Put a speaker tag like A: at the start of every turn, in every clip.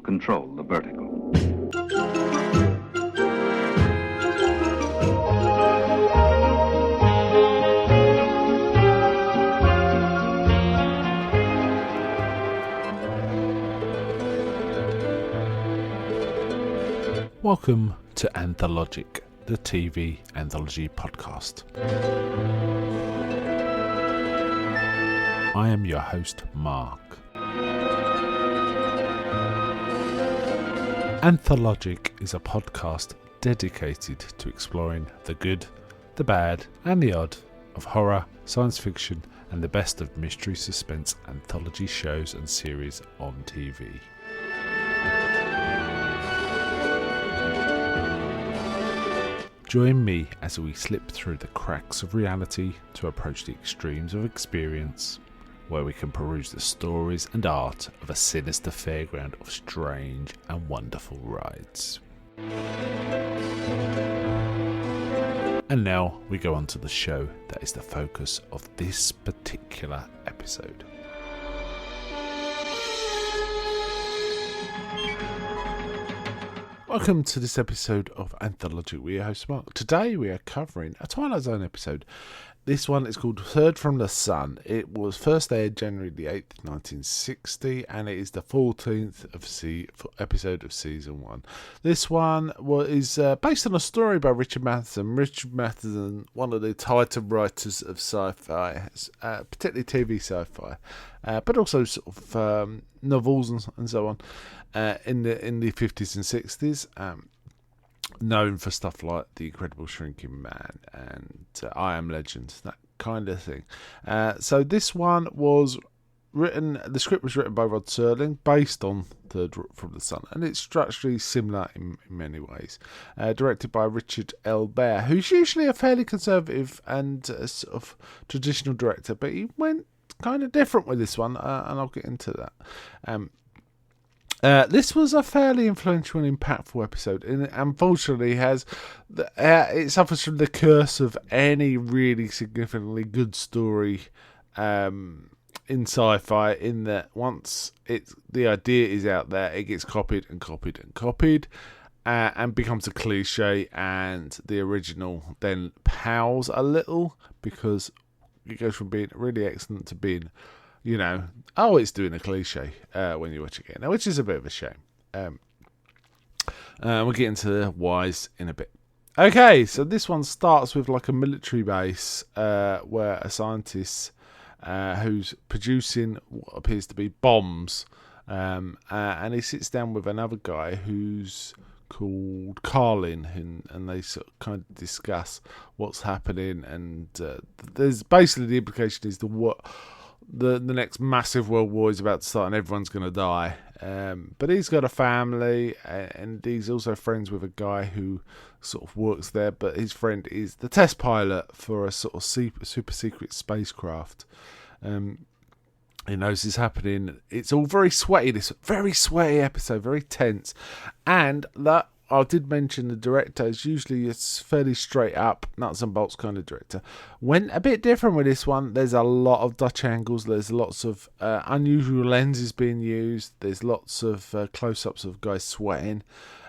A: control the vertical.
B: Welcome to Anthologic, the TV anthology podcast. I am your host, Mark. Anthologic is a podcast dedicated to exploring the good, the bad, and the odd of horror, science fiction, and the best of mystery suspense anthology shows and series on TV. Join me as we slip through the cracks of reality to approach the extremes of experience, where we can peruse the stories and art of a sinister fairground of strange and wonderful rides. And now we go on to the show that is the focus of this particular episode. Welcome to this episode of Anthology with your host Mark. Today we are covering a Twilight Zone episode. This one is called Third from the Sun. It was first aired January the 8th, 1960, and it is the 14th episode of Season 1. This one is based on a story by Richard Matheson. Richard Matheson, one of the titan writers of sci-fi, particularly TV sci-fi, but also sort of novels and so on in the 50s and 60s. Known for stuff like The Incredible Shrinking Man and I Am Legend, that kind of thing. So this one was written, the script was written by Rod Serling, based on Third from the Sun, and it's structurally similar in many ways. Directed by Richard L. Bear, who's usually a fairly conservative and sort of traditional director, but he went kind of different with this one, and I'll get into that. This was a fairly influential and impactful episode, and it unfortunately it suffers from the curse of any really significantly good story in sci-fi, in that once the idea is out there, it gets copied and copied and copied, and becomes a cliche, and the original then pales a little because it goes from being really excellent to being, it's doing a cliche when you watch it again, which is a bit of a shame. We'll get into the whys in a bit. Okay, so this one starts with like a military base where a scientist who's producing what appears to be bombs, and he sits down with another guy who's called Carlin, and they sort of kind of discuss what's happening, and there's basically the implication is the next massive world war is about to start and everyone's going to die. But he's got a family, and he's also friends with a guy who sort of works there, but his friend is the test pilot for a sort of super secret spacecraft. He knows this is happening. It's all very sweaty, this very sweaty episode, very tense. And that I did mention, the director is usually a fairly straight up, nuts and bolts kind of director. Went a bit different with this one. There's a lot of Dutch angles. There's lots of unusual lenses being used. There's lots of close-ups of guys sweating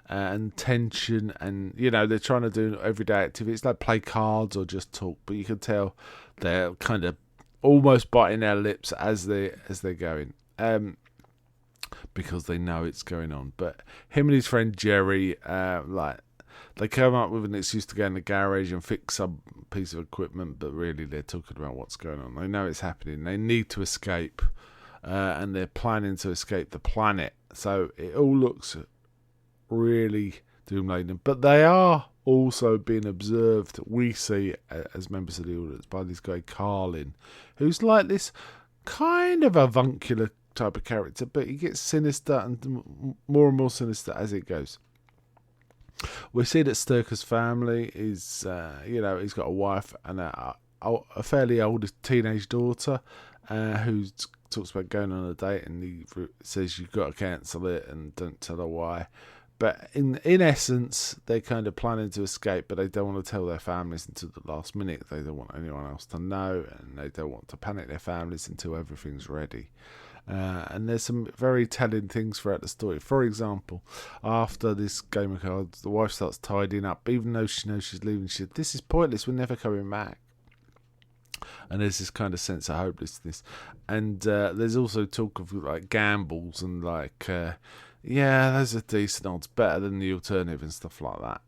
B: and tension. And, they're trying to do everyday activities like play cards or just talk. But you can tell they're kind of almost biting their lips as they're going. Because they know it's going on. But him and his friend Jerry, they come up with an excuse to go in the garage and fix some piece of equipment, but really they're talking about what's going on. They know it's happening. They need to escape, and they're planning to escape the planet. So it all looks really doom-laden. But they are also being observed, we see, as members of the audience, by this guy Carlin, who's like this kind of avuncular type of character, but he gets sinister and more sinister as it goes. We see that Sturker's family is, he's got a wife and a fairly old teenage daughter who talks about going on a date, and he says you've got to cancel it and don't tell her why. But in essence, they're kind of planning to escape, but they don't want to tell their families until the last minute. They don't want anyone else to know, and they don't want to panic their families until everything's ready. And there's some very telling things throughout the story. For example, after this game of cards, the wife starts tidying up, even though she knows she's leaving. She said, "This is pointless. We're never coming back." And there's this kind of sense of hopelessness. And there's also talk of like gambles and like, those are decent odds, better than the alternative and stuff like that.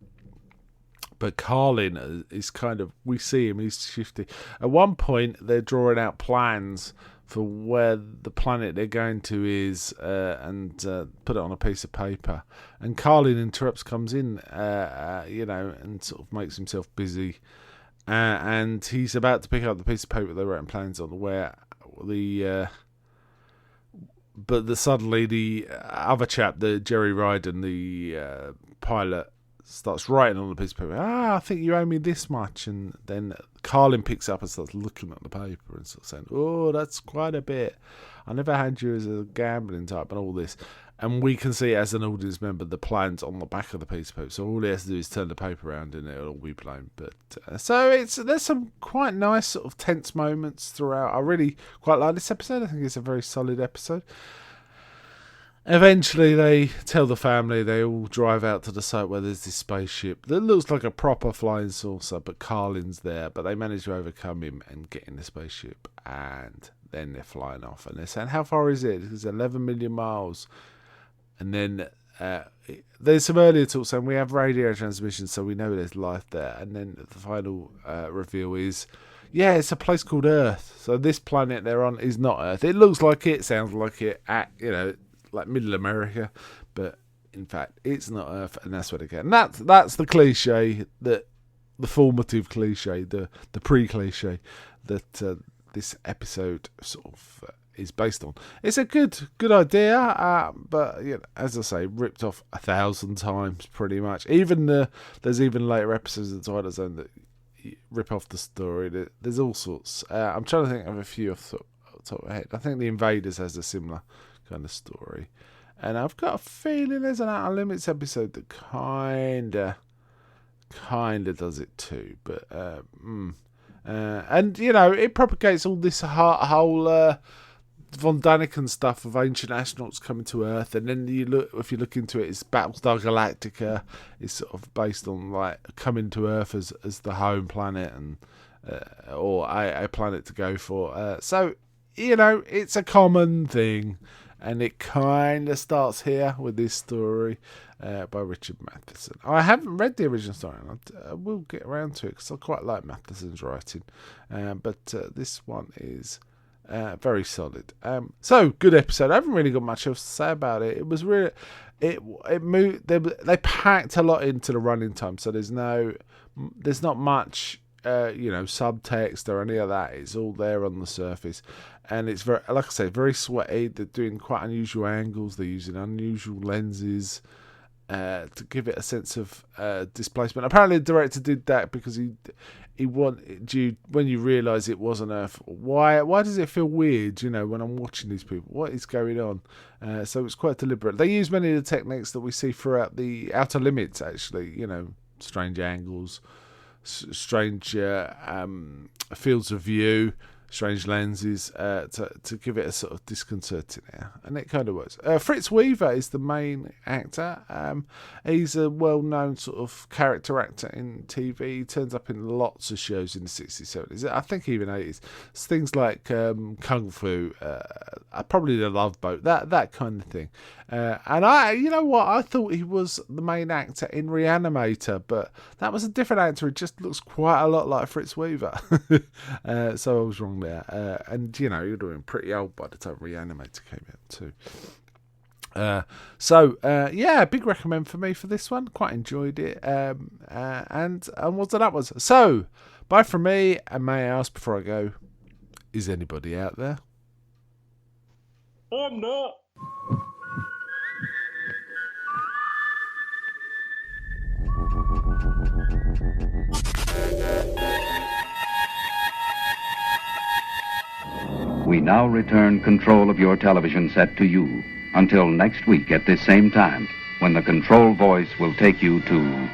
B: But Carlin is kind of, we see him, he's shifty. At one point, they're drawing out plans for where the planet they're going to is, and put it on a piece of paper. And Carlin interrupts, comes in, and sort of makes himself busy. And he's about to pick up the piece of paper they're writing plans on, where suddenly the other chap, the Jerry Ryden, the pilot, starts writing on the piece of paper. I think you owe me this much. And then Carlin picks up and starts looking at the paper and sort of saying, "Oh, that's quite a bit. I never had you as a gambling type," and all this. And we can see as an audience member the plans on the back of the piece of paper. So all he has to do is turn the paper around and it'll all be blown. But there's some quite nice sort of tense moments throughout. I really quite like this episode. I think it's a very solid episode. Eventually, they tell the family, they all drive out to the site where there's this spaceship that looks like a proper flying saucer, but Carlin's there. But they manage to overcome him and get in the spaceship, and then they're flying off. And they're saying, "How far is it?" It's 11 million miles. And then there's some earlier talk saying we have radio transmissions, so we know there's life there. And then the final reveal is, it's a place called Earth. So this planet they're on is not Earth. It looks like it, sounds like it, like Middle America, but in fact it's not Earth, and that's where they get. And that's the cliche, the formative cliche, the pre-cliche that this episode sort of is based on. It's a good idea, but as I say, ripped off 1,000 times pretty much. There's even later episodes of the Twilight Zone that rip off the story. There's all sorts. I'm trying to think of a few off the top of my head. I think The Invaders has a similar kind of story, and I've got a feeling there's an Outer Limits episode that kinda does it too, but and it propagates all this whole Von Daniken stuff of ancient astronauts coming to Earth, and then if you look into it, it's Battlestar Galactica is sort of based on like coming to Earth as the home planet, and or a planet to go for. So it's a common thing. And it kind of starts here with this story by Richard Matheson. I haven't read the original story, and I will get around to it because I quite like Matheson's writing. But this one is very solid. So, good episode. I haven't really got much else to say about it. It was really... It moved... They packed a lot into the running time, so there's not much... subtext or any of that. It's all there on the surface, and it's very, like I say, very sweaty. They're doing quite unusual angles. They're using unusual lenses to give it a sense of displacement. Apparently, the director did that because he wanted you, when you realise it wasn't Earth. Why does it feel weird? When I'm watching these people, what is going on? So it's quite deliberate. They use many of the techniques that we see throughout the Outer Limits. Actually, strange angles. Strange fields of view, strange lenses to give it a sort of disconcerting air, and it kind of works. Fritz Weaver is the main actor. He's a well-known sort of character actor in TV. He turns up in lots of shows in the 60s, 70s, I think even 80s. It's things like Kung Fu, probably The Love Boat, that kind of thing. And I thought he was the main actor in Reanimator, but that was a different actor. He just looks quite a lot like Fritz Weaver. So I was wrong there. And you'd have been pretty old by the time Reanimator came out too. Big recommend for me for this one. Quite enjoyed it. And what's that was. So, bye from me, and may I ask before I go, is anybody out there?
A: I'm not.
C: We now return control of your television set to you until next week at this same time, when the control voice will take you to